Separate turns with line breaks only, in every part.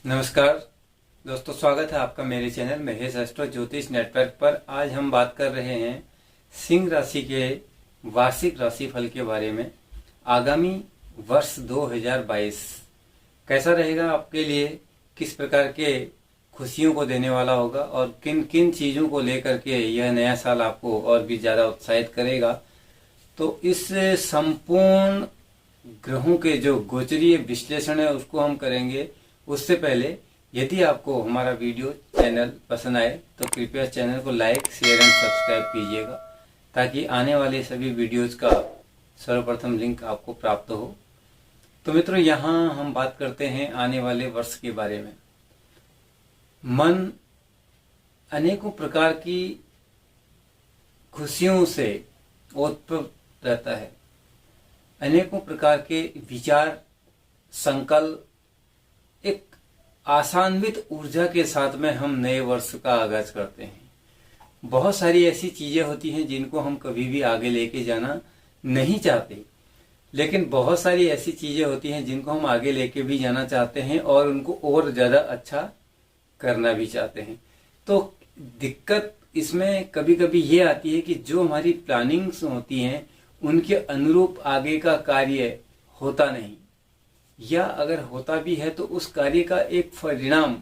नमस्कार दोस्तों, स्वागत है आपका मेरे चैनल महेश एस्ट्रो ज्योतिष नेटवर्क पर। आज हम बात कर रहे हैं सिंह राशि के वार्षिक राशिफल के बारे में। आगामी वर्ष 2022 कैसा रहेगा आपके लिए, किस प्रकार के खुशियों को देने वाला होगा और किन किन चीज़ों को लेकर के यह नया साल आपको और भी ज़्यादा उत्साहित करेगा। तो इस संपूर्ण ग्रहों के जो गोचरीय विश्लेषण है उसको हम करेंगे। उससे पहले यदि आपको हमारा वीडियो चैनल पसंद आए तो कृपया चैनल को लाइक, शेयर एंड सब्सक्राइब कीजिएगा ताकि आने वाले सभी वीडियोस का सर्वप्रथम लिंक आपको प्राप्त हो। तो मित्रों, यहाँ हम बात करते हैं आने वाले वर्ष के बारे में। मन अनेकों प्रकार की खुशियों से ओतप्रोत रहता है। अनेकों प्रकार के विचार, संकल्प, एक आशान्वित ऊर्जा के साथ में हम नए वर्ष का आगाज करते हैं। बहुत सारी ऐसी चीजें होती हैं जिनको हम कभी भी आगे लेके जाना नहीं चाहते, लेकिन बहुत सारी ऐसी चीजें होती हैं जिनको हम आगे लेके भी जाना चाहते हैं और उनको और ज्यादा अच्छा करना भी चाहते हैं। तो दिक्कत इसमें कभी कभी ये आती है कि जो हमारी प्लानिंग्स होती हैं उनके अनुरूप आगे का कार्य होता नहीं, या अगर होता भी है तो उस कार्य का एक परिणाम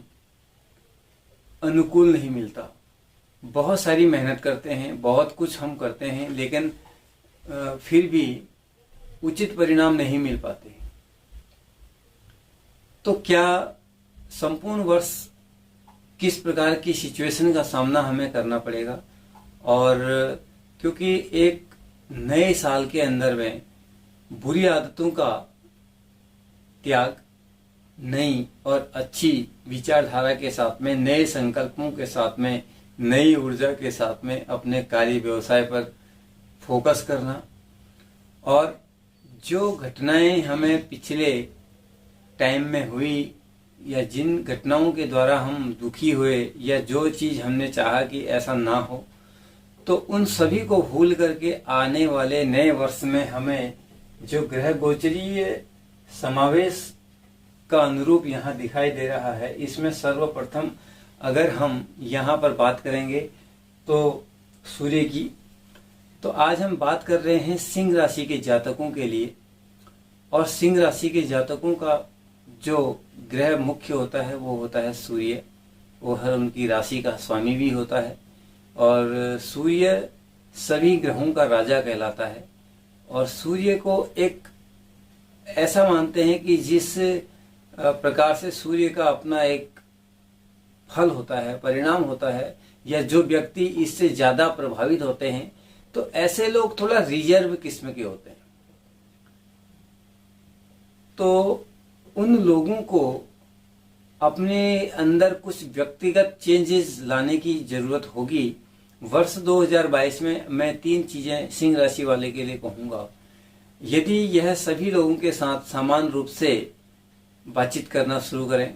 अनुकूल नहीं मिलता। बहुत सारी मेहनत करते हैं, बहुत कुछ हम करते हैं, लेकिन फिर भी उचित परिणाम नहीं मिल पाते। तो क्या संपूर्ण वर्ष किस प्रकार की सिचुएशन का सामना हमें करना पड़ेगा, और क्योंकि एक नए साल के अंदर में बुरी आदतों का त्याग, नई और अच्छी विचारधारा के साथ में, नए संकल्पों के साथ में, नई ऊर्जा के साथ में अपने कार्य व्यवसाय पर फोकस करना, और जो घटनाएं हमें पिछले टाइम में हुई या जिन घटनाओं के द्वारा हम दुखी हुए या जो चीज हमने चाहा कि ऐसा ना हो, तो उन सभी को भूल करके आने वाले नए वर्ष में हमें जो ग्रह गोचरीय समावेश का अनुरूप यहाँ दिखाई दे रहा है, इसमें सर्वप्रथम अगर हम यहाँ पर बात करेंगे तो सूर्य की, तो आज हम बात कर रहे हैं सिंह राशि के जातकों के लिए। और सिंह राशि के जातकों का जो ग्रह मुख्य होता है वो होता है सूर्य। वो हर उनकी राशि का स्वामी भी होता है, और सूर्य सभी ग्रहों का राजा कहलाता है। और सूर्य को एक ऐसा मानते हैं कि जिस प्रकार से सूर्य का अपना एक फल होता है, परिणाम होता है, या जो व्यक्ति इससे ज्यादा प्रभावित होते हैं तो ऐसे लोग थोड़ा रिजर्व किस्म के होते हैं। तो उन लोगों को अपने अंदर कुछ व्यक्तिगत चेंजेस लाने की जरूरत होगी। वर्ष 2022 में मैं 3 चीजें सिंह राशि वाले के लिए कहूंगा। यदि यह सभी लोगों के साथ समान रूप से बातचीत करना शुरू करें,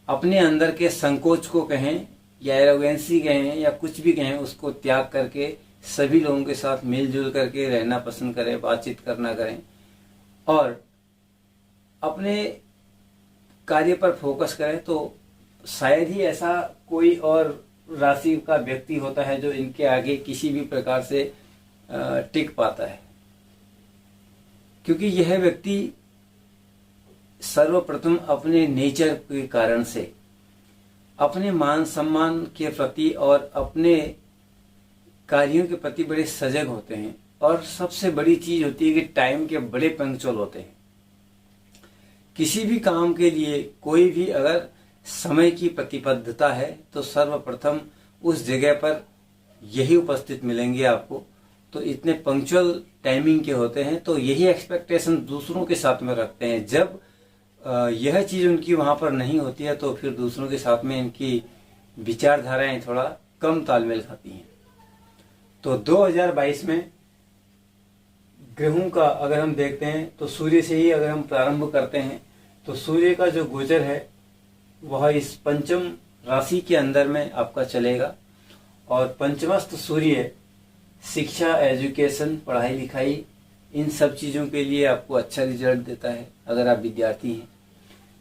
अपने अंदर के संकोच को कहें या एरोगेंसी कहें या कुछ भी कहें, उसको त्याग करके सभी लोगों के साथ मिलजुल करके रहना पसंद करें, बातचीत करना करें, और अपने कार्य पर फोकस करें, तो शायद ही ऐसा कोई और राशि का व्यक्ति होता है जो इनके आगे किसी भी प्रकार से टिक पाता है। क्योंकि यह व्यक्ति सर्वप्रथम अपने नेचर के कारण से अपने मान सम्मान के प्रति और अपने कार्यों के प्रति बड़े सजग होते हैं, और सबसे बड़ी चीज होती है कि टाइम के बड़े पंक्चुअल होते हैं। किसी भी काम के लिए कोई भी अगर समय की प्रतिबद्धता है तो सर्वप्रथम उस जगह पर यही उपस्थित मिलेंगे आपको। तो इतने पंक्चुअल टाइमिंग के होते हैं, तो यही एक्सपेक्टेशन दूसरों के साथ में रखते हैं। जब यह चीज उनकी वहां पर नहीं होती है तो फिर दूसरों के साथ में इनकी विचारधाराएं थोड़ा कम तालमेल खाती हैं। तो 2022 में ग्रहों का अगर हम देखते हैं तो सूर्य से ही अगर हम प्रारंभ करते हैं तो सूर्य का जो गोचर है वह इस पंचम राशि के अंदर में आपका चलेगा। और पंचमस्थ सूर्य शिक्षा, एजुकेशन, पढ़ाई लिखाई, इन सब चीज़ों के लिए आपको अच्छा रिजल्ट देता है अगर आप विद्यार्थी हैं।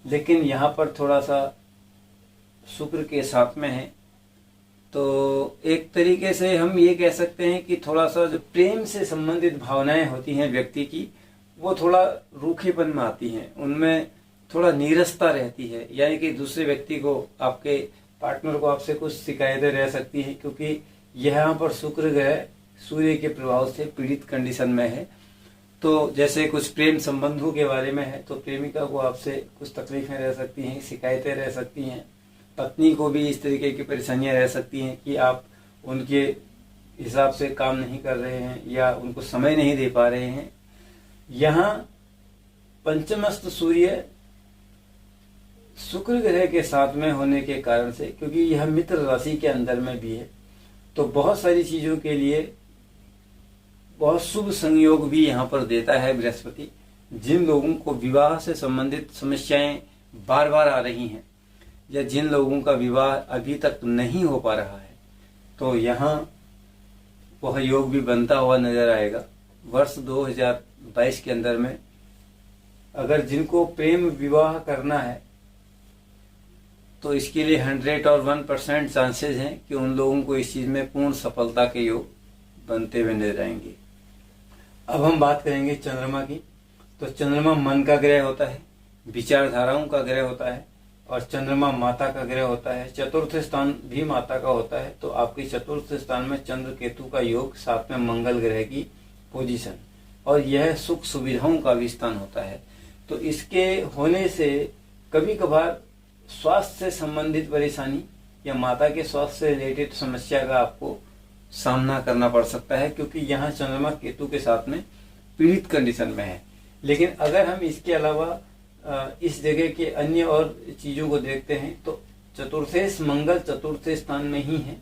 लेकिन यहाँ पर थोड़ा सा शुक्र के साथ में है, तो एक तरीके से हम ये कह सकते हैं कि थोड़ा सा जो प्रेम से संबंधित भावनाएं होती हैं व्यक्ति की, वो थोड़ा रूखेपन में आती हैं, उनमें थोड़ा नीरसता रहती है। यानी कि दूसरे व्यक्ति को, आपके पार्टनर को आपसे कुछ शिकायतें रह सकती हैं, क्योंकि यहाँ पर शुक्र ग्रह सूर्य के प्रभाव से पीड़ित कंडीशन में है। तो जैसे कुछ प्रेम संबंधों के बारे में है, तो प्रेमिका को आपसे कुछ तकलीफें रह सकती हैं, शिकायतें रह सकती हैं। पत्नी को भी इस तरीके की परेशानियां रह सकती हैं कि आप उनके हिसाब से काम नहीं कर रहे हैं या उनको समय नहीं दे पा रहे हैं। यहाँ पंचमस्त सूर्य शुक्र ग्रह के साथ में होने के कारण से, क्योंकि यह मित्र राशि के अंदर में भी है, तो बहुत सारी चीजों के लिए बहुत शुभ संयोग भी यहाँ पर देता है बृहस्पति। जिन लोगों को विवाह से संबंधित समस्याएं बार बार आ रही हैं, या जिन लोगों का विवाह अभी तक नहीं हो पा रहा है, तो यहाँ वह योग भी बनता हुआ नजर आएगा। वर्ष 2022 के अंदर में अगर जिनको प्रेम विवाह करना है, तो इसके लिए 100 और 1% चांसेस हैं कि उन लोगों को इस चीज में पूर्ण सफलता के योग बनते हुए नजर आएंगे। अब हम बात करेंगे चंद्रमा की। तो चंद्रमा मन का ग्रह होता है, विचारधाराओं का ग्रह होता है, और चंद्रमा माता का ग्रह होता है। चतुर्थ स्थान भी माता का होता है, तो आपकी चतुर्थ स्थान में चंद्र केतु का योग, साथ में मंगल ग्रह की पोजीशन, और यह सुख सुविधाओं का भी स्थान होता है। तो इसके होने से कभी कभार स्वास्थ्य से संबंधित परेशानी या माता के स्वास्थ्य से रिलेटेड समस्या का आपको सामना करना पड़ सकता है, क्योंकि यहाँ चंद्रमा केतु के साथ में पीड़ित कंडीशन में है। लेकिन अगर हम इसके अलावा इस जगह के अन्य और चीजों को देखते हैं, तो चतुर्थेश मंगल चतुर्थ स्थान में ही है,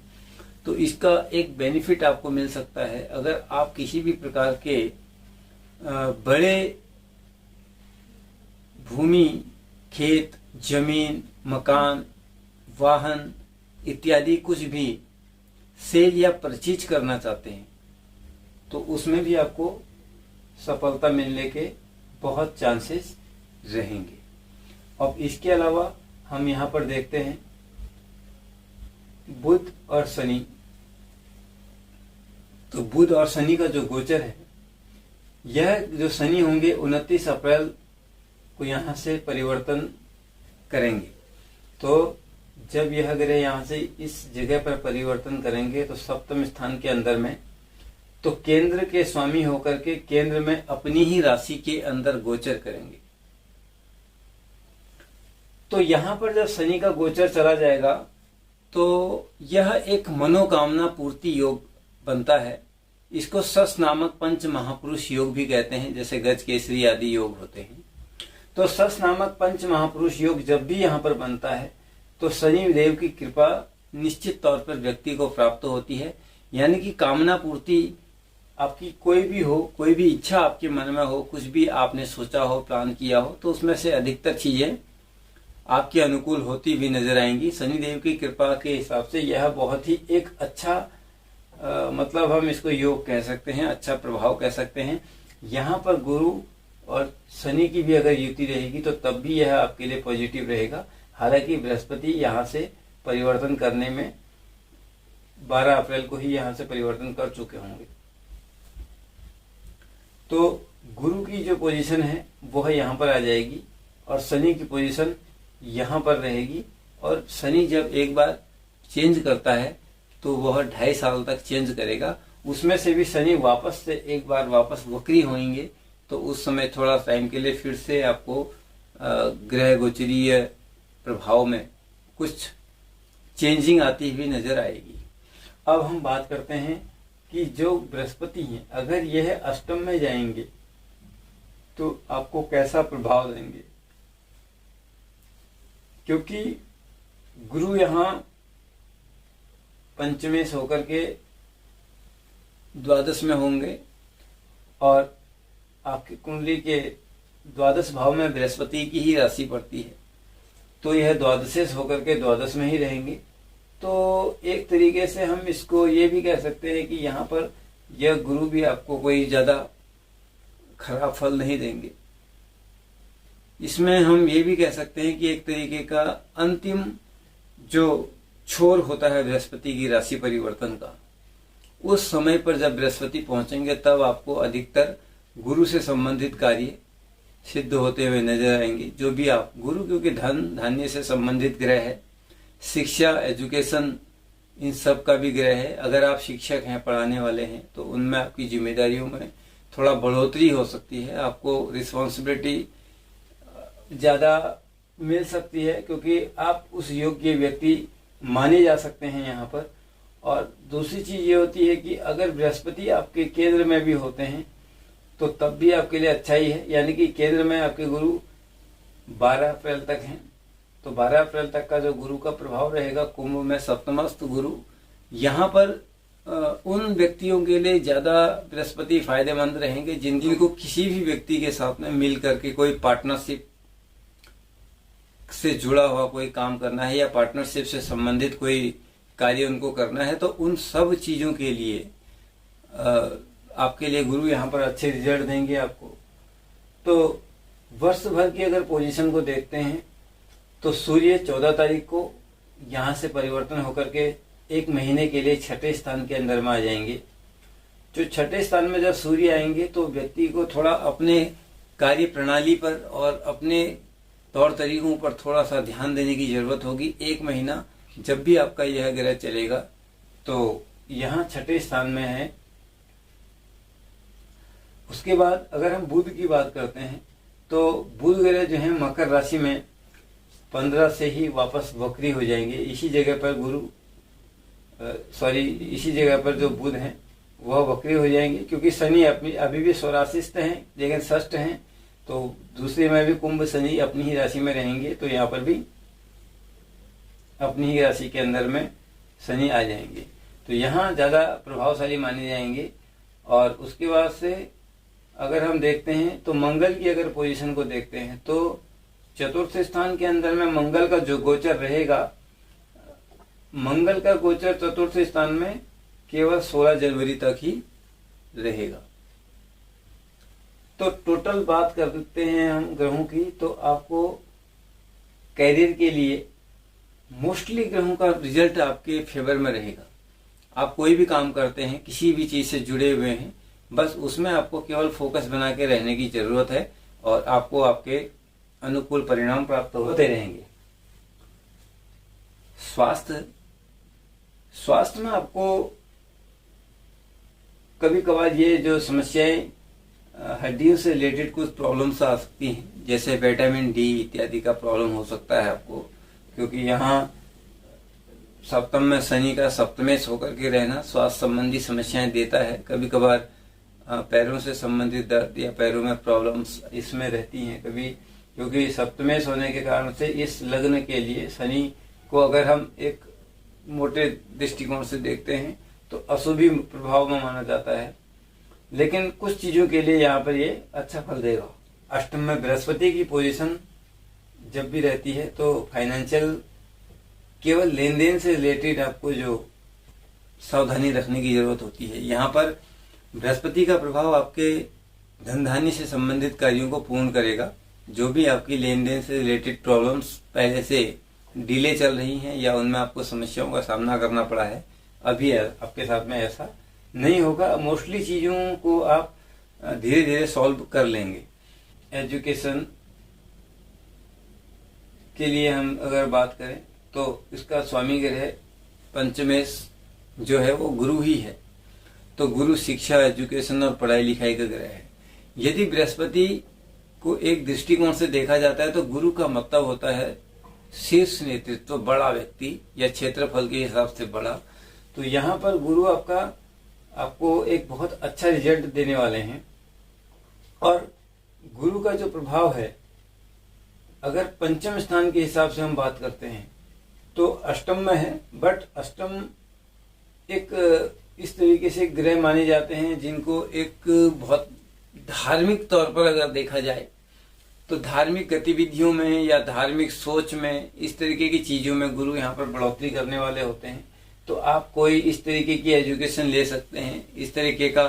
तो इसका एक बेनिफिट आपको मिल सकता है। अगर आप किसी भी प्रकार के बड़े भूमि, खेत, जमीन, मकान, वाहन इत्यादि कुछ भी सेल या परचेज करना चाहते हैं, तो उसमें भी आपको सफलता मिलने के बहुत चांसेस रहेंगे। अब इसके अलावा हम यहाँ पर देखते हैं बुध और शनि। तो बुध और शनि का जो गोचर है, यह जो शनि होंगे 29 अप्रैल को यहाँ से परिवर्तन करेंगे। तो जब यह ग्रह यहाँ से इस जगह पर परिवर्तन करेंगे, तो सप्तम स्थान के अंदर में, तो केंद्र के स्वामी होकर के केंद्र में अपनी ही राशि के अंदर गोचर करेंगे। तो यहाँ पर जब शनि का गोचर चला जाएगा, तो यह एक मनोकामना पूर्ति योग बनता है। इसको सस नामक पंच महापुरुष योग भी कहते हैं, जैसे गज केसरी आदि योग होते हैं। तो सस नामक पंच महापुरुष योग जब भी यहाँ पर बनता है, तो शनि देव की कृपा निश्चित तौर पर व्यक्ति को प्राप्त होती है। यानी कि कामना पूर्ति आपकी कोई भी हो, कोई भी इच्छा आपके मन में हो, कुछ भी आपने सोचा हो, प्लान किया हो, तो उसमें से अधिकतर चीजें आपके अनुकूल होती भी नजर आएंगी। शनिदेव की कृपा के हिसाब से यह बहुत ही एक अच्छा मतलब हम इसको योग कह सकते हैं, अच्छा प्रभाव कह सकते हैं। यहाँ पर गुरु और शनि की भी अगर युति रहेगी, तो तब भी यह आपके लिए पॉजिटिव रहेगा। हालांकि बृहस्पति यहाँ से परिवर्तन करने में 12 अप्रैल को ही यहाँ से परिवर्तन कर चुके होंगे। तो गुरु की जो पोजीशन है वह यहाँ पर आ जाएगी, और शनि की पोजीशन यहाँ पर रहेगी। और शनि जब एक बार चेंज करता है, तो वह 2.5 साल तक चेंज करेगा। उसमें से भी शनि वापस से एक बार वापस वक्री होंगे, तो उस समय थोड़ा टाइम के लिए फिर से आपको ग्रह गोचरीय प्रभाव में कुछ चेंजिंग आती हुई नजर आएगी। अब हम बात करते हैं कि जो बृहस्पति हैं, अगर यह अष्टम में जाएंगे तो आपको कैसा प्रभाव देंगे, क्योंकि गुरु यहाँ पंचमे से होकर के द्वादश में होंगे, और आपकी कुंडली के द्वादश भाव में बृहस्पति की ही राशि पड़ती है, तो यह द्वादशेश होकर के द्वादश में ही रहेंगे। तो एक तरीके से हम इसको ये भी कह सकते हैं कि यहाँ पर यह गुरु भी आपको कोई ज्यादा खराब फल नहीं देंगे। इसमें हम ये भी कह सकते हैं कि एक तरीके का अंतिम जो छोर होता है बृहस्पति की राशि परिवर्तन का, उस समय पर जब बृहस्पति पहुंचेंगे तब आपको अधिकतर गुरु से संबंधित कार्य सिद्ध होते हुए नजर आएंगे। जो भी आप गुरु, क्योंकि धन धान्य से संबंधित ग्रह है, शिक्षा एजुकेशन इन सब का भी ग्रह है। अगर आप शिक्षक हैं, पढ़ाने वाले हैं, तो उनमें आपकी जिम्मेदारियों में थोड़ा बढ़ोतरी हो सकती है, आपको रिस्पॉन्सिबिलिटी ज्यादा मिल सकती है, क्योंकि आप उस योग्य व्यक्ति माने जा सकते हैं यहाँ पर। और दूसरी चीज ये होती है कि अगर बृहस्पति आपके केंद्र में भी होते हैं तो तब भी आपके लिए अच्छा ही है, यानी कि केंद्र में आपके गुरु 12 अप्रैल तक हैं, तो 12 अप्रैल तक का जो गुरु का प्रभाव रहेगा कुंभ में सप्तमस्थ गुरु, यहाँ पर उन व्यक्तियों के लिए ज्यादा बृहस्पति फायदेमंद रहेंगे जिनको किसी भी व्यक्ति के साथ में मिल करके कोई पार्टनरशिप से जुड़ा हुआ कोई काम करना है या पार्टनरशिप से संबंधित कोई कार्य उनको करना है, तो उन सब चीजों के लिए आपके लिए गुरु यहाँ पर अच्छे रिजल्ट देंगे आपको। तो वर्ष भर की अगर पोजीशन को देखते हैं तो सूर्य 14 तारीख को यहाँ से परिवर्तन होकर के एक महीने के लिए छठे स्थान के अंदर में आ जाएंगे। जो छठे स्थान में जब सूर्य आएंगे तो व्यक्ति को थोड़ा अपने कार्य प्रणाली पर और अपने तौर तरीकों पर थोड़ा सा ध्यान देने की जरूरत होगी। एक महीना जब भी आपका यह ग्रह चलेगा तो यहाँ छठे स्थान में है। उसके बाद अगर हम बुध की बात करते हैं तो बुध ग्रह जो है मकर राशि में 15 से ही वापस वक्री हो जाएंगे। इसी जगह पर इसी जगह पर जो बुध हैं वह वक्री हो जाएंगे, क्योंकि शनि अभी भी स्वराशिस्थ हैं लेकिन षष्ठ हैं, तो दूसरे में भी कुंभ शनि अपनी ही राशि में रहेंगे, तो यहाँ पर भी अपनी ही राशि के अंदर में शनि आ जाएंगे, तो यहाँ ज्यादा प्रभावशाली माने जाएंगे। और उसके बाद से अगर हम देखते हैं तो मंगल की अगर पोजीशन को देखते हैं तो चतुर्थ स्थान के अंदर में मंगल का जो गोचर रहेगा, मंगल का गोचर चतुर्थ स्थान में केवल 16 जनवरी तक ही रहेगा। तो टोटल बात कर देते हैं हम ग्रहों की, तो आपको कैरियर के लिए मोस्टली ग्रहों का रिजल्ट आपके फेवर में रहेगा। आप कोई भी काम करते हैं, किसी भी चीज से जुड़े हुए हैं, बस उसमें आपको केवल फोकस बना के रहने की जरूरत है और आपको आपके अनुकूल परिणाम प्राप्त होते रहेंगे। स्वास्थ्य में आपको कभी कभार ये जो समस्याएं हड्डियों से रिलेटेड कुछ प्रॉब्लम्स आ सकती हैं, जैसे विटामिन डी इत्यादि का प्रॉब्लम हो सकता है आपको, क्योंकि यहाँ सप्तम में शनि का सप्तमेश होकर के रहना स्वास्थ्य संबंधी समस्याएं देता है। कभी कभार पैरों से संबंधित दर्द या पैरों में प्रॉब्लम्स इसमें रहती हैं कभी, क्योंकि सप्तमेश होने के कारण से इस लग्न के लिए शनि को अगर हम एक मोटे दृष्टिकोण से देखते हैं तो अशुभी प्रभाव में माना जाता है, लेकिन कुछ चीजों के लिए यहाँ पर ये अच्छा फल देगा। अष्टम में बृहस्पति की पोजीशन जब भी रहती है तो फाइनेंशियल केवल लेन देन से रिलेटेड आपको जो सावधानी रखने की जरूरत होती है। यहाँ पर बृहस्पति का प्रभाव आपके धन धान्य से संबंधित कार्यों को पूर्ण करेगा। जो भी आपकी लेन देन से रिलेटेड प्रॉब्लम्स पहले से डिले चल रही हैं या उनमें आपको समस्याओं का सामना करना पड़ा है, अभी आपके साथ में ऐसा नहीं होगा। मोस्टली चीजों को आप धीरे धीरे सॉल्व कर लेंगे। एजुकेशन के लिए हम अगर बात करें तो इसका स्वामी ग्रह पंचमेश जो है वो गुरु ही है, तो गुरु शिक्षा एजुकेशन और पढ़ाई लिखाई का ग्रह है। यदि बृहस्पति को एक दृष्टिकोण से देखा जाता है तो गुरु का मतलब होता है शीर्ष नेतृत्व, बड़ा व्यक्ति या क्षेत्रफल के हिसाब से बड़ा। तो यहाँ पर गुरु आपको एक बहुत अच्छा रिजल्ट देने वाले हैं। और गुरु का जो प्रभाव है, अगर पंचम स्थान के हिसाब से हम बात करते हैं तो अष्टम में है, बट अष्टम एक इस तरीके से ग्रह माने जाते हैं जिनको एक बहुत धार्मिक तौर पर अगर देखा जाए तो धार्मिक गतिविधियों में या धार्मिक सोच में इस तरीके की चीजों में गुरु यहाँ पर बढ़ोतरी करने वाले होते हैं। तो आप कोई इस तरीके की एजुकेशन ले सकते हैं, इस तरीके का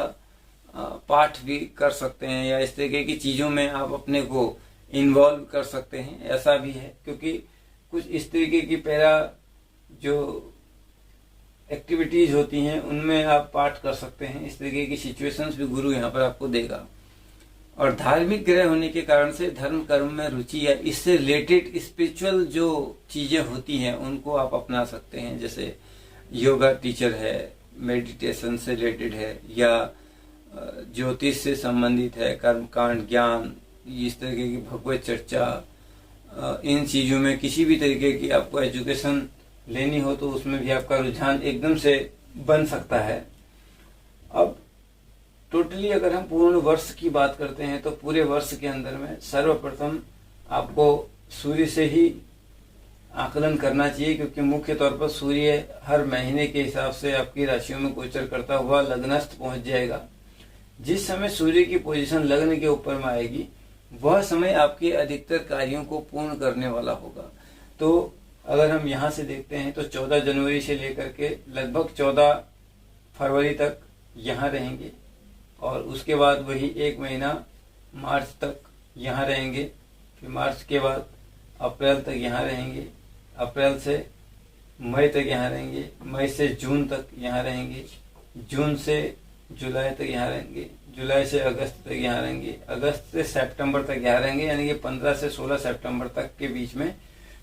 पाठ भी कर सकते हैं, या इस तरीके की चीजों में आप अपने को इन्वॉल्व कर सकते हैं, ऐसा भी है। क्योंकि कुछ इस तरीके की पैरा जो एक्टिविटीज होती हैं उनमें आप पार्ट कर सकते हैं। इस तरीके की सिचुएशंस भी गुरु यहाँ पर आपको देगा। और धार्मिक ग्रह होने के कारण से धर्म कर्म में रुचि या इससे रिलेटेड स्पिरिचुअल जो चीजें होती हैं उनको आप अपना सकते हैं। जैसे योगा टीचर है, मेडिटेशन से रिलेटेड है, या ज्योतिष से संबंधित है, कर्म कांड, ज्ञान, इस तरीके की भगवत चर्चा, इन चीजों में किसी भी तरीके की आपको एजुकेशन लेनी हो तो उसमें भी आपका रुझान एकदम से बन सकता है। अब टोटली अगर हम पूर्ण वर्ष की बात करते हैं तो पूरे वर्ष के अंदर में सर्वप्रथम आपको सूर्य से ही आकलन करना चाहिए, क्योंकि मुख्य तौर पर सूर्य हर महीने के हिसाब से आपकी राशियों में गोचर करता हुआ लग्नस्थ पहुंच जाएगा। जिस समय सूर्य की पोजीशन लग्न के ऊपर में आएगी वह समय आपके अधिकतर कार्यों को पूर्ण करने वाला होगा। तो अगर हम यहाँ से देखते हैं तो 14 जनवरी से लेकर के लगभग 14 फरवरी तक यहाँ रहेंगे, और उसके बाद वही एक महीना मार्च तक यहाँ रहेंगे, फिर मार्च के बाद अप्रैल तक यहाँ रहेंगे, अप्रैल से मई तक यहाँ रहेंगे, मई से जून तक यहाँ रहेंगे, जून से जुलाई तक यहाँ रहेंगे, जुलाई से अगस्त तक यहाँ रहेंगे, अगस्त से सितंबर तक यहाँ रहेंगे। यानी कि 15 से 16 सितंबर तक के बीच में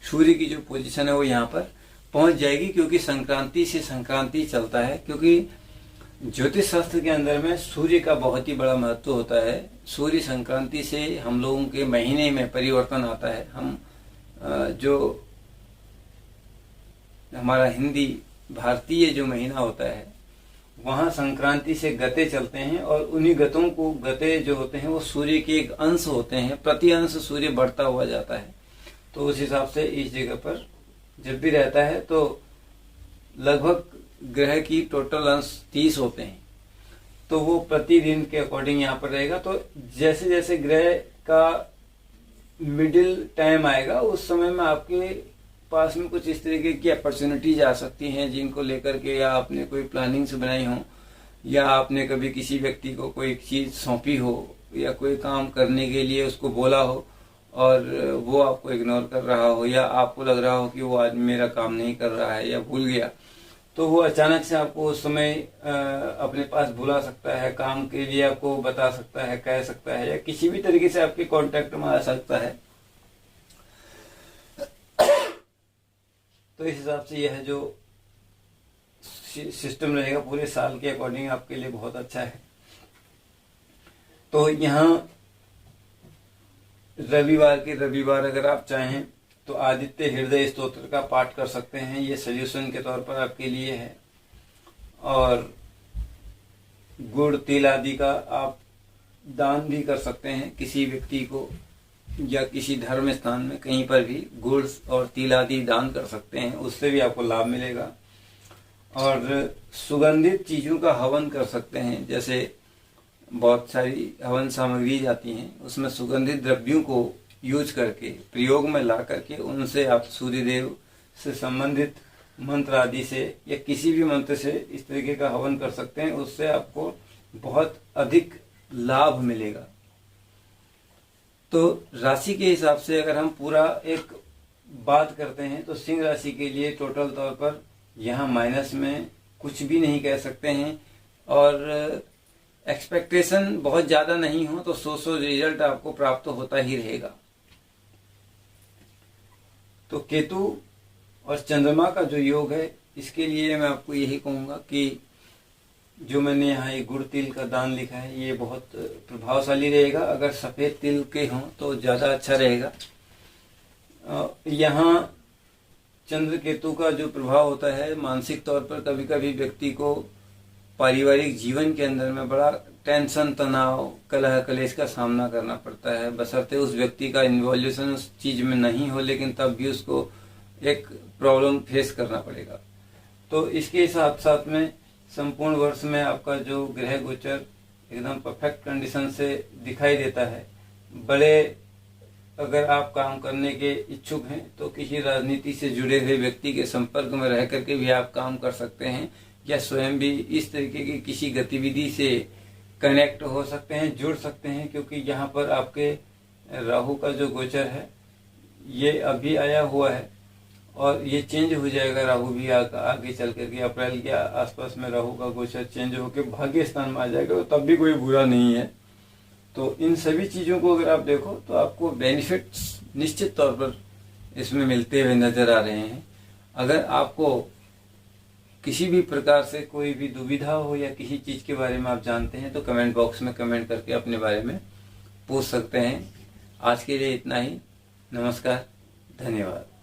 सूर्य की जो पोजीशन है वो यहाँ पर पहुंच जाएगी, क्योंकि संक्रांति से संक्रांति चलता है। क्योंकि ज्योतिष शास्त्र के अंदर में सूर्य का बहुत ही बड़ा महत्व होता है। सूर्य संक्रांति से हम लोगों के महीने में परिवर्तन आता है। हम जो हमारा हिंदी भारतीय जो महीना होता है वहाँ संक्रांति से गते चलते हैं, और उन्हीं गतों को, गते जो होते हैं वो सूर्य के एक अंश होते हैं, प्रति अंश सूर्य बढ़ता हुआ जाता है। तो उस हिसाब से इस जगह पर जब भी रहता है तो लगभग ग्रह की टोटल अंश 30 होते हैं, तो वो प्रतिदिन के अकॉर्डिंग यहाँ पर रहेगा। तो जैसे जैसे ग्रह का मिडिल टाइम आएगा उस समय में आपके पास में कुछ इस तरीके की अपॉर्चुनिटीज आ सकती हैं, जिनको लेकर के या आपने कोई प्लानिंग्स बनाई हो, या आपने कभी किसी व्यक्ति को कोई चीज सौंपी हो, या कोई काम करने के लिए उसको बोला हो और वो आपको इग्नोर कर रहा हो, या आपको लग रहा हो कि वो आदमी मेरा काम नहीं कर रहा है या भूल गया, तो वो अचानक से आपको उस समय अपने पास बुला सकता है, काम के लिए आपको बता सकता है, कह सकता है, या किसी भी तरीके से आपके कांटेक्ट में आ सकता है। तो इस हिसाब से यह जो सिस्टम रहेगा पूरे साल के अकॉर्डिंग आपके लिए बहुत अच्छा है। तो यहाँ रविवार के रविवार अगर आप चाहें तो आदित्य हृदय स्तोत्र का पाठ कर सकते हैं, ये सॉल्यूशन के तौर पर आपके लिए है। और गुड़ तिल आदि का आप दान भी कर सकते हैं किसी व्यक्ति को, या किसी धर्म स्थान में कहीं पर भी गुड़ और तिल आदि दान कर सकते हैं, उससे भी आपको लाभ मिलेगा। और सुगंधित चीजों का हवन कर सकते हैं, जैसे बहुत सारी हवन सामग्री आती हैं, उसमें सुगंधित द्रव्यों को यूज करके प्रयोग में ला करके उनसे आप सूर्यदेव से संबंधित मंत्र आदि से या किसी भी मंत्र से इस तरीके का हवन कर सकते हैं, उससे आपको बहुत अधिक लाभ मिलेगा। तो राशि के हिसाब से अगर हम पूरा एक बात करते हैं तो सिंह राशि के लिए टोटल तौर पर यहाँ माइनस में कुछ भी नहीं कह सकते हैं, और एक्सपेक्टेशन बहुत ज्यादा नहीं हो तो सो रिजल्ट आपको प्राप्त होता ही रहेगा। तो केतु और चंद्रमा का जो योग है, इसके लिए मैं आपको यही कहूंगा कि जो मैंने यहाँ ये गुड़ तिल का दान लिखा है ये बहुत प्रभावशाली रहेगा। अगर सफेद तिल के हों तो ज्यादा अच्छा रहेगा। यहाँ चंद्र केतु का जो प्रभाव होता है, मानसिक तौर पर कभी कभी व्यक्ति को पारिवारिक जीवन के अंदर में बड़ा टेंशन, तनाव, कलह कलेश का सामना करना पड़ता है, बशर्ते उस व्यक्ति का इन्वॉल्यूशन उस चीज में नहीं हो, लेकिन तब भी उसको एक प्रॉब्लम फेस करना पड़ेगा। तो इसके साथ साथ में संपूर्ण वर्ष में आपका जो ग्रह गोचर एकदम परफेक्ट कंडीशन से दिखाई देता है। बड़े अगर आप काम करने के इच्छुक हैं तो किसी राजनीति से जुड़े हुए व्यक्ति के संपर्क में रह करके भी आप काम कर सकते हैं, या स्वयं भी इस तरीके की किसी गतिविधि से कनेक्ट हो सकते हैं, जुड़ सकते हैं, क्योंकि यहाँ पर आपके राहु का जो गोचर है ये अभी आया हुआ है और ये चेंज हो जाएगा। राहु भी आगे चल करके अप्रैल के आसपास में राहु का गोचर चेंज होकर भाग्य स्थान में आ जाएगा, तो तब भी कोई बुरा नहीं है। तो इन सभी चीजों को अगर आप देखो तो आपको बेनिफिट्स निश्चित तौर पर इसमें मिलते हुए नजर आ रहे हैं। अगर आपको किसी भी प्रकार से कोई भी दुविधा हो या किसी चीज के बारे में आप जानते हैं तो कमेंट बॉक्स में कमेंट करके अपने बारे में पूछ सकते हैं। आज के लिए इतना ही। नमस्कार, धन्यवाद।